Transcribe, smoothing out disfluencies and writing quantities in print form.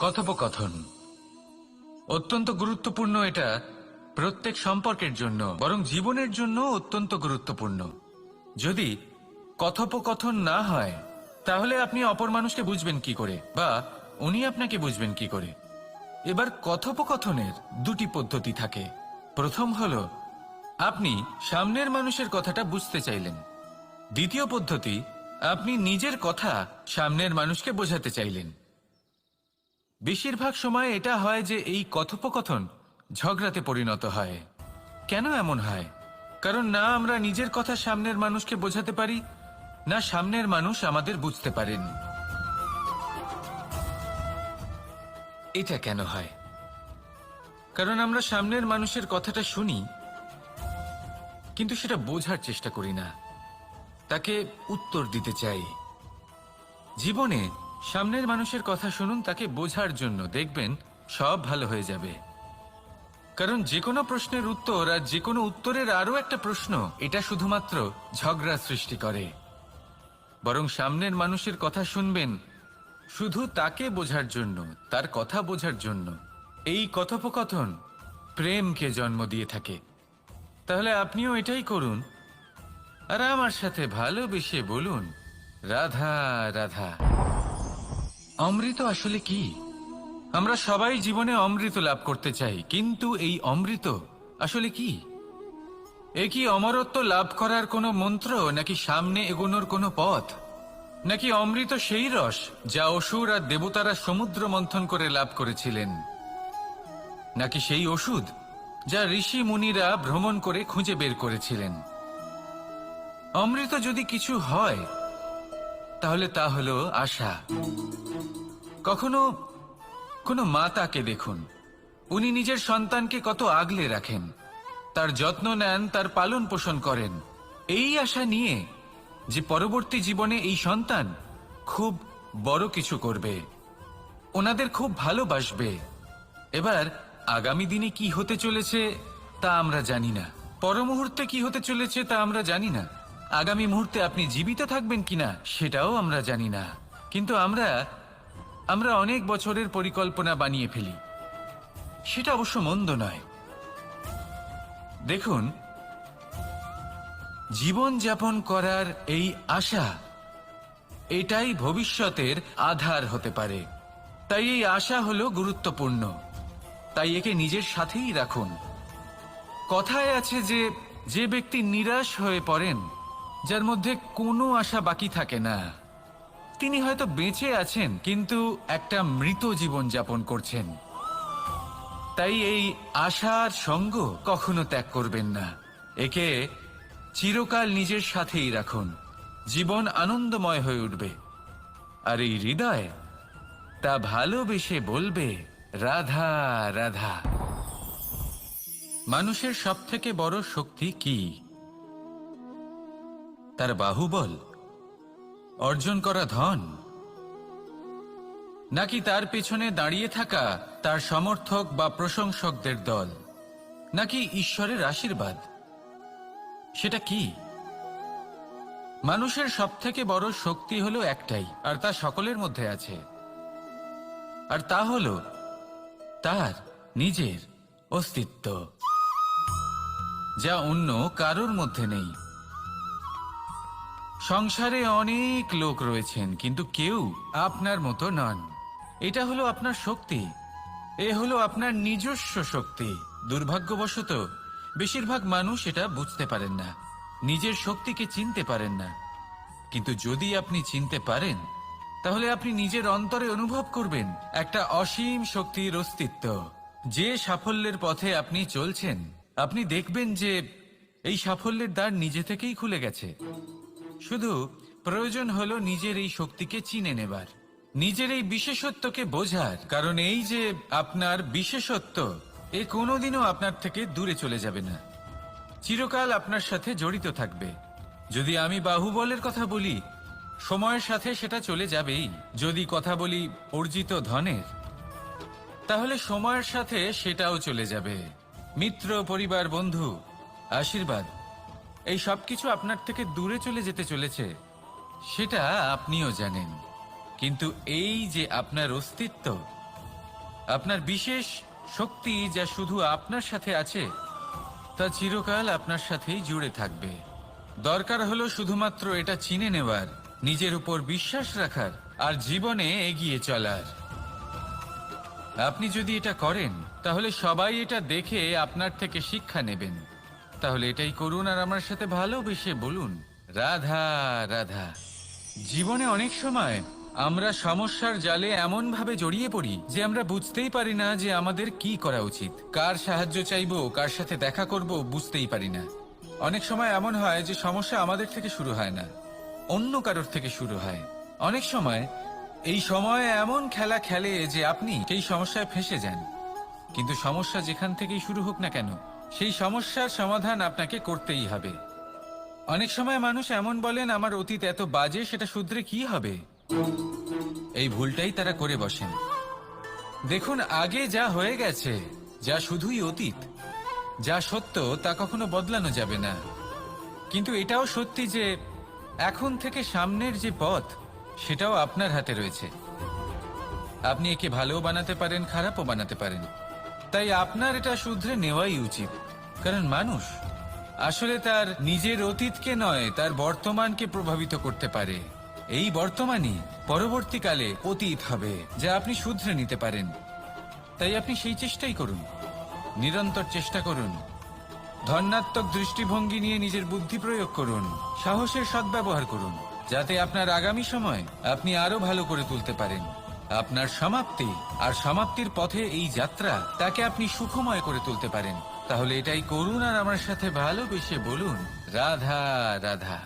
কথোপকথন অত্যন্ত গুরুত্বপূর্ণ। এটা প্রত্যেক সম্পর্কের জন্য, বরং জীবনের জন্য অত্যন্ত গুরুত্বপূর্ণ। যদি কথোপকথন না হয় তাহলে আপনি অপর মানুষকে বুঝবেন কি করে, বা উনি আপনাকে বুঝবেন কি করে? এবার কথোপকথনের দুটি পদ্ধতি থাকে। প্রথম হলো আপনি সামনের মানুষের কথাটা বুঝতে চাইলেন। দ্বিতীয় পদ্ধতি, আপনি নিজের কথা সামনের মানুষকে বোঝাতে চাইলেন। বেশিরভাগ সময় এটা হয় যে এই কথোপকথন ঝগড়াতে পরিণত হয়। কেন এমন হয়? কারণ না আমরা নিজের কথা সামনের মানুষকে বোঝাতে পারি, না সামনের মানুষ আমাদের বুঝতে পারেন। এটা কেন হয়? কারণ আমরা সামনের মানুষের কথাটা শুনি, কিন্তু সেটা বোঝার চেষ্টা করি না, তাকে উত্তর দিতে চাই। জীবনে সামনের মানুষের কথা শুনুন তাকে বোঝার জন্য, দেখবেন সব ভালো হয়ে যাবে। কারণ যে কোনো প্রশ্নের উত্তর আর যে কোনো উত্তরের আরো একটা প্রশ্ন, এটা শুধুমাত্র ঝগড়া সৃষ্টি করে। বরং সামনের মানুষের কথা শুনবেন শুধু তাকে বোঝার জন্য, তার কথা বোঝার জন্য। এই কথোপকথন প্রেমকে জন্ম দিয়ে থাকে। তাহলে আপনিও এটাই করুন, আর আমার সাথে ভালোবেসে বলুন, রাধা রাধা। অমৃত আসলে কি? আমরা সবাই জীবনে অমৃত লাভ করতে চাই, কিন্তু এই অমৃত আসলে কি? এ কি অমরত্ব লাভ করার কোনো মন্ত্র, নাকি সামনে এগোনোর কোনো পথ? নাকি অমৃত সেই রস যা অসুর আর দেবতারা সমুদ্র মন্থন করে লাভ করেছিলেন? নাকি সেই ওষুধ যা ঋষি মুনিরা ভ্রমণ করে খুঁজে বের করেছিলেন? অমৃত যদি কিছু হয় তাহলে তা হলো আশা। কখনো কোনো মাতাকে দেখুন, উনি নিজের সন্তানকে কত আগলে রাখেন, তার যত্ন নেন, তার পালন পোষণ করেন, এই আশা নিয়ে যে পরবর্তী জীবনে এই সন্তান খুব বড় কিছু করবে, ওনাদের খুব ভালোবাসবে। এবার আগামী দিনে কি হতে চলেছে তা আমরা জানি না, পর মুহূর্তে কি হতে চলেছে তা আমরা জানি না, আগামী মুহূর্তে আপনি জীবিত থাকবেন কিনা সেটাও আমরা জানি না। কিন্তু আমরা অনেক বছরের পরিকল্পনা বানিয়ে ফেলি। সেটা অবশ্য মন্দ নয়। দেখুন, জীবন যাপন করার এই আশা, এটাই ভবিষ্যতের আধার হতে পারে। তাই এই আশা হলো গুরুত্বপূর্ণ, তাই একে নিজের সাথেই রাখুন। কথায় আছে যে ব্যক্তি নিরাশ হয়ে পড়েন, যার মধ্যে কোনো আশা বাকি থাকে না, তিনি হয়তো বেঁচে আছেন কিন্তু একটা মৃত জীবন যাপন করছেন। তাই এই আশার সঙ্গ কখনো ত্যাগ করবেন না, একে চিরকাল নিজের সাথেই রাখুন। জীবন আনন্দময় হয়ে উঠবে, আর এই হৃদয় তা ভালোবেসে বলবে, রাধা রাধা। মানুষের সবথেকে বড় শক্তি কি? তার বাহুবল, অর্জন করা ধন, নাকি তার পেছনে দাঁড়িয়ে থাকা তার সমর্থক বা প্রশংসকদের দল, নাকি ঈশ্বরের আশীর্বাদ? সেটা কি? মানুষের সবথেকে বড় শক্তি হলো একটাই, আর তা সকলের মধ্যে আছে, আর তা হলো তার নিজের অস্তিত্ব, যা অন্য কারোর মধ্যে নেই। সংসারে অনেক লোক রয়েছেন, কিন্তু কেউ আপনার মতো নন। এটা হলো আপনার শক্তি, এ হলো আপনার নিজস্ব শক্তি। দুর্ভাগ্যবশত বেশিরভাগ মানুষ এটা বুঝতে পারেন না, নিজের শক্তিকে চিনতে পারেন না। কিন্তু যদি আপনি চিনতে পারেন, তাহলে আপনি নিজের অন্তরে অনুভব করবেন একটা অসীম শক্তির অস্তিত্ব। যে সাফল্যের পথে আপনি চলছেন, আপনি দেখবেন যে এই সাফল্যের দ্বার নিজে থেকেই খুলে গেছে। শুধু প্রয়োজন হলো নিজের এই শক্তিকে চিনে নেবার, নিজের এই বিশেষত্বকে বোঝার। কারণ এই যে আপনার বিশেষত্ব, এ কোনোদিনও আপনার থেকে দূরে চলে যাবে না, চিরকাল আপনার সাথে জড়িত থাকবে। যদি আমি বাহুবলের কথা বলি, সময়ের সাথে সেটা চলে যাবেই। যদি কথা বলি অর্জিত ধনের, তাহলে সময়ের সাথে সেটাও চলে যাবে। মিত্র, পরিবার, বন্ধু, আশীর্বাদ, এই সবকিছু আপনার থেকে দূরে চলে যেতে চলেছে, সেটা আপনিও জানেন। কিন্তু এই যে আপনার অস্তিত্ব, আপনার বিশেষ শক্তি যা শুধু আপনার সাথে আছে তা চিরকাল আপনার সাথেই জুড়ে থাকবে। দরকার হলো শুধুমাত্র এটা চিনে নেওয়ার, নিজের উপর বিশ্বাস রাখার আর জীবনে এগিয়ে চলার। আপনি যদি এটা করেন তাহলে সবাই এটা দেখে আপনার থেকে শিক্ষা নেবেন। তাহলে এটাই করুন আর আমার সাথে ভালোবেসে বলুন, রাধা রাধা। জীবনে অনেক সময় আমরা সমস্যার জালে এমন ভাবে জড়িয়ে পড়ি যে আমরা বুঝতেই পারি না যে আমাদের কি করা উচিত, কার সাহায্য চাইবো, কার সাথে দেখা করব, বুঝতেই পারি না। অনেক সময় এমন হয় যে সমস্যা আমাদের থেকে শুরু হয় না, অন্য কারোর থেকে শুরু হয়। অনেক সময় এই সময় এমন খেলা খেলে যে আপনি সেই সমস্যায় ফেঁসে যান। কিন্তু সমস্যা যেখান থেকেই শুরু হোক না কেন, সেই সমস্যার সমাধান আপনাকে করতেই হবে। অনেক সময় মানুষ এমন বলেন, আমার অতীত এত বাজে, সেটা শুধরে কি হবে। এই ভুলটাই তারা করে বসেন। দেখুন, আগে যা হয়ে গেছে, যা শুধুই অতীত, যা সত্য তা কখনো বদলানো যাবে না। কিন্তু এটাও সত্যি যে এখন থেকে সামনের যে পথ, সেটাও আপনার হাতে রয়েছে। আপনি একে ভালোও বানাতে পারেন, খারাপও বানাতে পারেন। তাই আপনার এটা শুধরে নেওয়াই উচিত। কারণ মানুষ আসলে তার নিজের অতীতকে নয়, তার বর্তমানকে প্রভাবিত করতে পারে। এই বর্তমানই পরবর্তীকালে অতীত হবে, যা আপনি শুধরে নিতে পারেন। তাই আপনি সেই চেষ্টাই করুন, নিরন্তর চেষ্টা করুন। ধন্যাত্মক দৃষ্টিভঙ্গি নিয়ে নিজের বুদ্ধি প্রয়োগ করুন, সাহসের সদ্ব্যবহার করুন, যাতে আপনার আগামী সময় আপনি আরো ভালো করে তুলতে পারেন। আপনার সমাপ্তি আর সমাপ্তির পথে এই যাত্রা, তাকে আপনি সুখময় করে তুলতে পারেন। তাহলে এটাই করুন আর আমার সাথে ভালোবেসে বলুন, রাধা রাধা।